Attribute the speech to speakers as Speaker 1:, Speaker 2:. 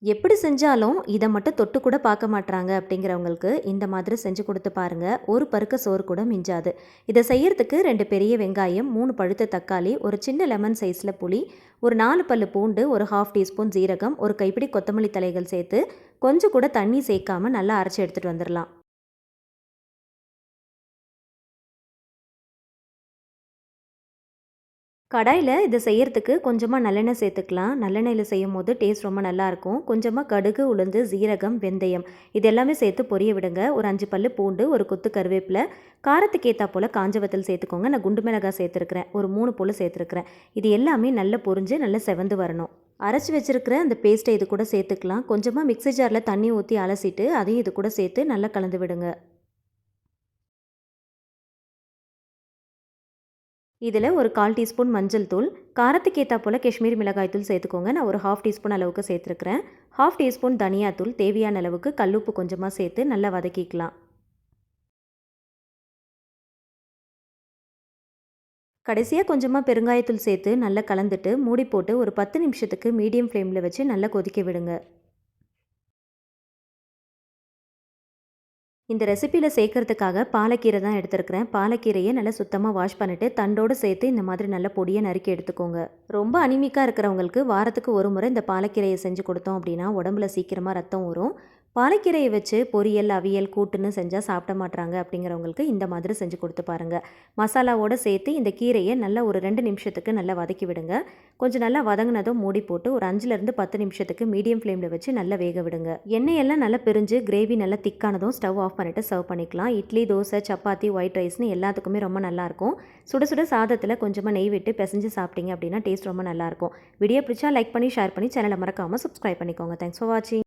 Speaker 1: எப்படி செஞ்சாலும் இதை மட்டும் தொட்டு கூட பார்க்க மாட்றாங்க அப்படிங்கிறவங்களுக்கு இந்த மாதிரி செஞ்சு கொடுத்து பாருங்க. ஒரு பருக்க சோறு கூட மிஞ்சாது. இதை செய்யறதுக்கு 2 பெரிய வெங்காயம், 3 பழுத்த தக்காளி, ஒரு சின்ன லெமன் சைஸில் புளி, ஒரு 4 பல்லு பூண்டு, ஒரு 1/2 டீஸ்பூன் ஜீரகம், ஒரு கைப்பிடி கொத்தமல்லி தலைகள் சேர்த்து கொஞ்சம் கூட தண்ணி சேர்க்காம நல்லா அரைச்சி எடுத்துகிட்டு வந்துடலாம். கடாயில் இதை செய்யறதுக்கு கொஞ்சமாக நல்லெண்ணெய் சேர்த்துக்கலாம். நல்லெண்ணெயில் செய்யும் போது டேஸ்ட் ரொம்ப நல்லாயிருக்கும். கொஞ்சமாக கடுகு, உளுந்து, ஜீரகம், வெந்தயம் இது எல்லாமே சேர்த்து பொரிய விடுங்க. ஒரு 5 பல்லு பூண்டு, ஒரு கொத்து கருவேப்பிலை, காரத்துக்கு ஏற்றா போல் காஞ்ச வத்தல் சேர்த்துக்கோங்க. நான் குண்டு மிளகாய் சேர்த்துருக்கிறேன். ஒரு 3 போல் சேர்த்துருக்கிறேன். இது எல்லாமே நல்லா பொரிஞ்சு நல்லா செவந்து வரணும். அரைச்சி வச்சிருக்கிற அந்த பேஸ்ட்டை இது கூட சேர்த்துக்கலாம். கொஞ்சமாக மிக்ஸி ஜாரில் தண்ணி ஊற்றி அலசிட்டு அதையும் இது கூட சேர்த்து நல்லா கலந்து விடுங்க. இதில் ஒரு 1/4 டீஸ்பூன் மஞ்சள் தூள், காரத்துக்கு ஏற்றா போல் காஷ்மீரி மிளகாய் தூள் சேர்த்துக்கோங்க. நான் ஒரு 1/2 டீஸ்பூன் அளவுக்கு சேர்த்துருக்கிறேன். 1/2 டீஸ்பூன் தனியாத்தூள், தேவையான அளவுக்கு கல்லுப்பு கொஞ்சமாக சேர்த்து நல்லா வதக்கிக்கலாம். கடைசியாக கொஞ்சமாக பெருங்காயத்தூள் சேர்த்து நல்லா கலந்துட்டு மூடி போட்டு ஒரு 10 நிமிஷத்துக்கு மீடியம் ஃப்ளேமில் வச்சு நல்லா கொதிக்க விடுங்க. இந்த ரெசிப்பியில் சேர்க்கறதுக்காக பாலக்கீரை தான் எடுத்துருக்கிறேன். பாலக்கீரையை நல்லா சுத்தமாக வாஷ் பண்ணிவிட்டு தண்டோடு சேர்த்து இந்த மாதிரி நல்ல பொடியை நறுக்கி எடுத்துக்கோங்க. ரொம்ப அனிமிக்காக இருக்கிறவங்களுக்கு வாரத்துக்கு ஒரு முறை இந்த பாலக்கீரையை செஞ்சு கொடுத்தோம் அப்படின்னா உடம்புல சீக்கிரமாக ரத்தம் வரும். பாலக்கீரையை வச்சு பொரியல், அவியல், கூட்டுன்னு செஞ்சால் சாப்பிட மாட்றாங்க அப்படிங்கிறவங்களுக்கு இந்த மாதிரி செஞ்சு கொடுத்து பாருங்கள். மசாலாவோடு சேர்த்து இந்த கீரையை நல்லா ஒரு 2 நிமிஷத்துக்கு நல்லா வதக்கி விடுங்க. கொஞ்சம் நல்லா வதங்கினதும் மூடி போட்டு ஒரு 5லேருந்து 10 நிமிஷத்துக்கு மீடியம் ஃப்ளேமில் வச்சு நல்லா வேக விடுங்க. எண்ணெயெல்லாம் நல்லா பிரிஞ்சு கிரேவி நல்லா திக்கானதும் ஸ்டவ் ஆஃப் பண்ணிவிட்டு சர்வ் பண்ணிக்கலாம். இட்லி, தோசை, சப்பாத்தி, ஒயிட் ரைஸ்னு எல்லாத்துக்குமே ரொம்ப நல்லாயிருக்கும். சுட சுட சாதத்தில் கொஞ்சமாக நெய் விட்டு பிசைஞ்சு சாப்பிட்டீங்க அப்படின்னா டேஸ்ட் ரொம்ப நல்லாயிருக்கும். வீடியோ பிடிச்சா லைக் பண்ணி, ஷேர் பண்ணி, சேனலை மறக்காமல் சப்ஸ்கிரைப் பண்ணிக்கோங்க. தேங்க்ஸ் ஃபார் வாட்சிங்.